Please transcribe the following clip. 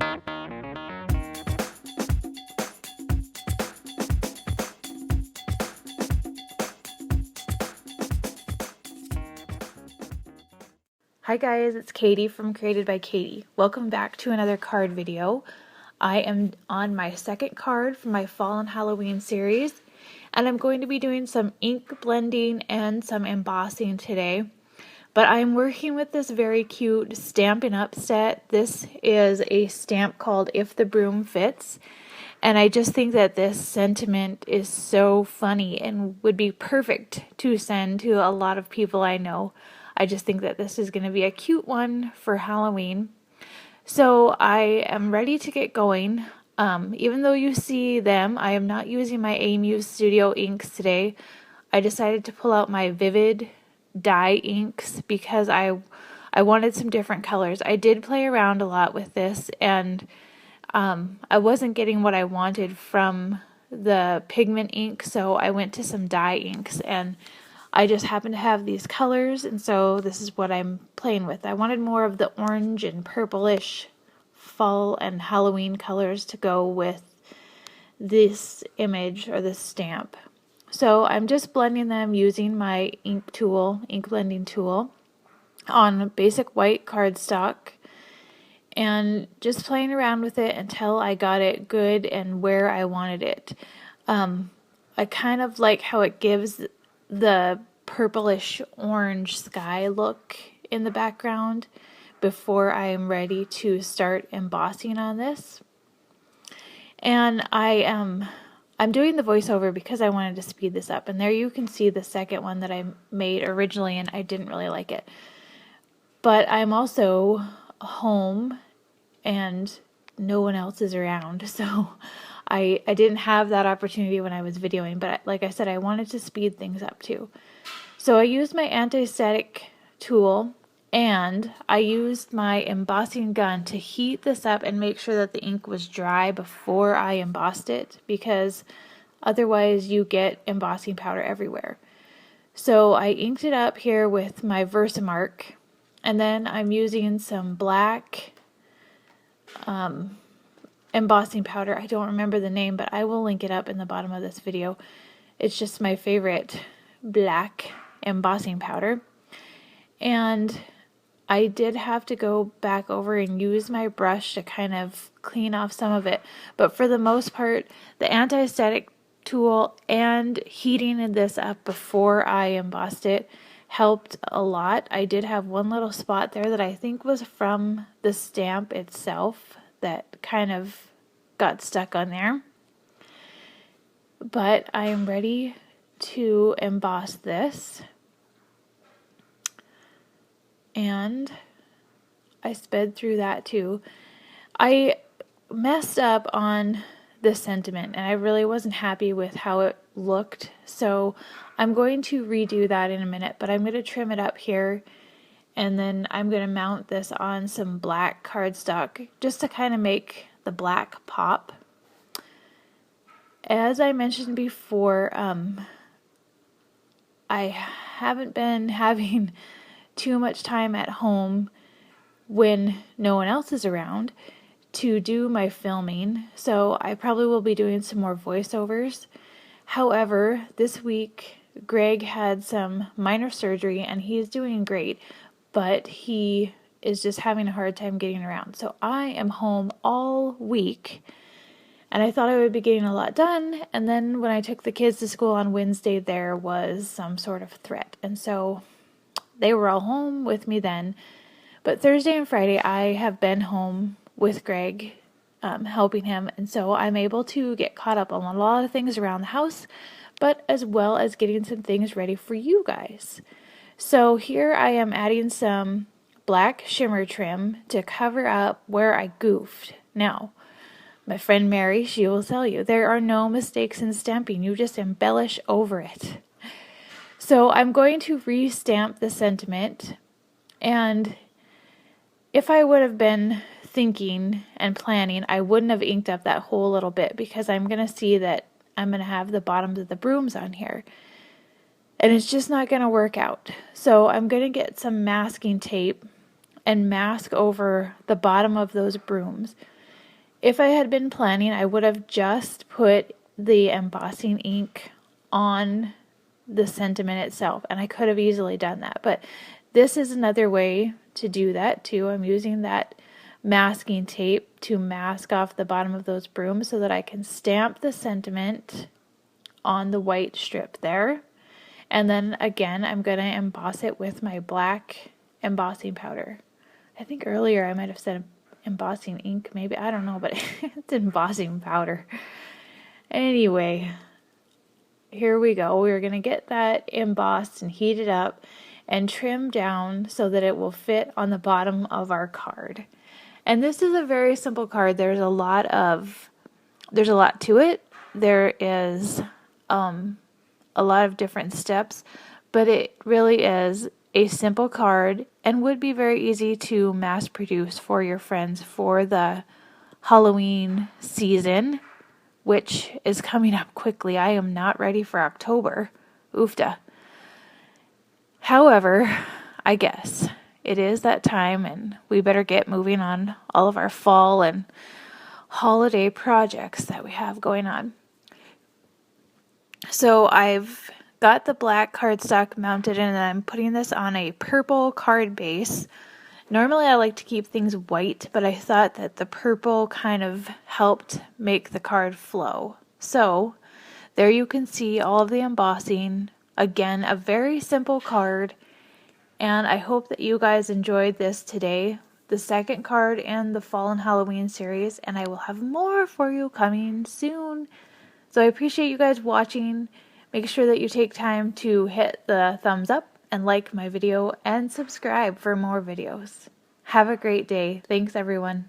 Hi guys, it's Katie from Created by Katie. Welcome back to another card video. I am on my second card from my Fall and Halloween series, and I'm going to be doing some ink blending and some embossing today. But I'm working with this very cute Stampin' Up set. This is a stamp called If the Broom Fits, and I just think that this sentiment is so funny and would be perfect to send to a lot of people I know. I just think that this is going to be a cute one for Halloween. So I am ready to get going. Even though you see them, I am not using my Amuse Studio inks today. I decided to pull out my Vivid dye inks because I wanted some different colors. I did play around a lot with this, and I wasn't getting what I wanted from the pigment ink, so I went to some dye inks, and I just happen to have these colors, and so this is what I'm playing with. I wanted more of the orange and purplish fall and Halloween colors to go with this image or this stamp. So I'm just blending them using my ink blending tool on basic white cardstock, and just playing around with it until I got it good and where I wanted it. I kind of like how it gives the purplish orange sky look in the background before I am ready to start embossing on this. And I'm doing the voiceover because I wanted to speed this up. And there you can see the second one that I made originally, and I didn't really like it. But I'm also home and no one else is around, so I didn't have that opportunity when I was videoing, but like I said, I wanted to speed things up too. So I used my anti-static tool, and I used my embossing gun to heat this up and make sure that the ink was dry before I embossed it, because otherwise you get embossing powder everywhere. So I inked it up here with my Versamark, and then I'm using some black embossing powder. I don't remember the name, but I will link it up in the bottom of this video. It's just my favorite black embossing powder. And I did have to go back over and use my brush to kind of clean off some of it. But for the most part, the anti-static tool and heating this up before I embossed it helped a lot. I did have one little spot there that I think was from the stamp itself that kind of got stuck on there. But I am ready to emboss this. And I sped through that too. I messed up on the sentiment, and I really wasn't happy with how it looked. So I'm going to redo that in a minute, but I'm going to trim it up here, and then I'm going to mount this on some black cardstock just to kind of make the black pop. As I mentioned before, I haven't been having too much time at home when no one else is around to do my filming, so I probably will be doing some more voiceovers. However, this week Greg had some minor surgery and he's doing great, but he is just having a hard time getting around. So I am home all week, and I thought I would be getting a lot done, and then when I took the kids to school on Wednesday, there was some sort of threat, and so they were all home with me then. But Thursday and Friday I have been home with Greg, helping him, and so I'm able to get caught up on a lot of things around the house, but as well as getting some things ready for you guys. So here I am adding some black shimmer trim to cover up where I goofed. Now, my friend Mary, she will tell you, there are no mistakes in stamping. You just embellish over it. So I'm going to re-stamp the sentiment, and if I would have been thinking and planning, I wouldn't have inked up that whole little bit, because I'm going to see that I'm going to have the bottoms of the brooms on here, and it's just not going to work out. So I'm going to get some masking tape and mask over the bottom of those brooms. If I had been planning, I would have just put the embossing ink on the sentiment itself, and I could have easily done that, but this is another way to do that too. I'm using that masking tape to mask off the bottom of those brooms so that I can stamp the sentiment on the white strip there, and then again I'm going to emboss it with my black embossing powder. I think earlier I might have said embossing ink, maybe, I don't know, but it's embossing powder. Anyway, here we go. We're going to get that embossed and heated up and trim down so that it will fit on the bottom of our card. And this is a very simple card. There's a lot to it. There is a lot of different steps, but it really is a simple card and would be very easy to mass produce for your friends for the Halloween season, which is coming up quickly. I am not ready for October. Oofta. However, I guess it is that time and we better get moving on all of our fall and holiday projects that we have going on. So I've got the black cardstock mounted and I'm putting this on a purple card base. Normally I like to keep things white, but I thought that the purple kind of helped make the card flow. So there you can see all of the embossing. Again, a very simple card, and I hope that you guys enjoyed this today, the second card in the Fall and Halloween series, and I will have more for you coming soon. So I appreciate you guys watching. Make sure that you take time to hit the thumbs up and like my video and subscribe for more videos. Have a great day. Thanks, everyone.